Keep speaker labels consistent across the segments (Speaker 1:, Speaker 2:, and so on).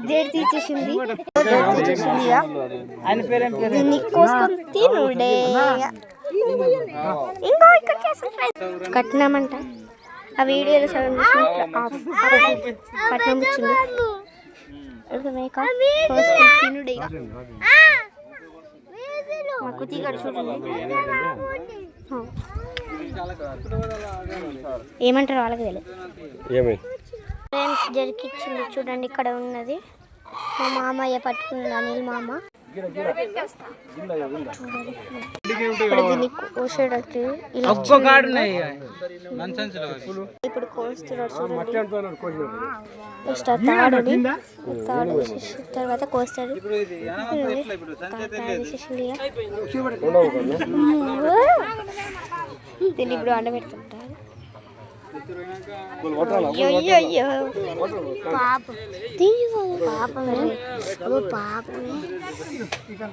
Speaker 1: Date తీసేసింది దీన్ని కోసుకొని తినుడే. ఇంకా ఇక్కడ కట్టినామంట ఆ వీడియోలో సగం కట్నం ఇచ్చింది కోసుకొని తినుడే. మా కుతిగాడు చూడండి ఏమంటారు వాళ్ళకి తెలియదు. ఫ్రెండ్స్ జరికిచ్చింది చూడండి ఇక్కడ ఉన్నది. మా మామయ్య పట్టుకున్నాడు అనిల్ మామ. ఇప్పుడు దీన్ని కోసేటట్టు ఇప్పుడు కోస్తున్నాడు చూడండి. ఫస్ట్ ఆ తాడు వేసేసి తర్వాత కోస్తాడు. దీన్ని ఇప్పుడు అండబెడుతుంటారు.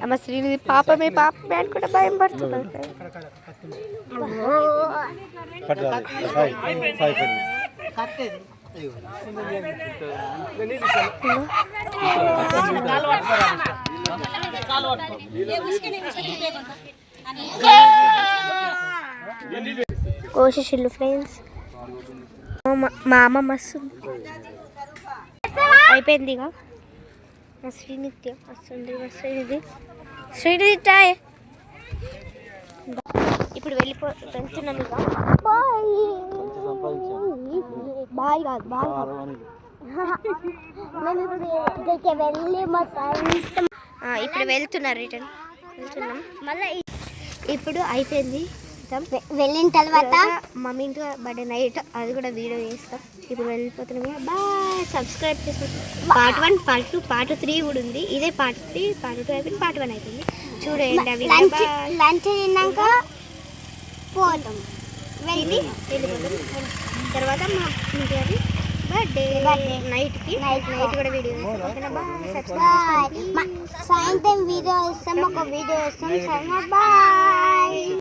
Speaker 1: అమ్మ శ్రీనిధి పాపమే పాపమే అనుకుంటే భయం పడుతున్నాడు. కోసేసిల్లు ఫ్రెండ్స్. మా అమ్మ మస్తు అయిపోయింది. ఇక మా శ్రీనిత్య వస్తుంది. మా శ్రీనిధి టాయ్ ఇప్పుడు వెళ్తున్నాం. ఇక బాయ్ కాదు ఇప్పుడు వెళ్తున్నారు. రిటర్న్ వెళ్తున్నాం మళ్ళీ. ఇప్పుడు అయిపోయింది. వెళ్ళిన తర్వాత మమ్మీ ఇంట్లో బర్త్డే నైట్ అది కూడా వీడియో చేస్తాం. ఇప్పుడు వెళ్ళిపోతున్నాం. బాయ్. సబ్స్క్రైబ్ చేసుకోండి. పార్ట్ 1 పార్ట్ 2 పార్ట్ 3 కూడా ఉంది. ఇదే పార్ట్ 3 పార్ట్ 2 అయిపోయింది. పార్ట్ 1 అయిపోయింది. చూడండి. అవి లంచ్ తిన్నాక పోతాం వెళ్ళిపోతాం. తర్వాత మా ఇంటి అది బర్త్డే నైట్కి నైట్ కూడా వీడియో సాయంత్రం వీడియో ఇస్తాం. ఒక వీడియో ఇస్తాం. బాయ్.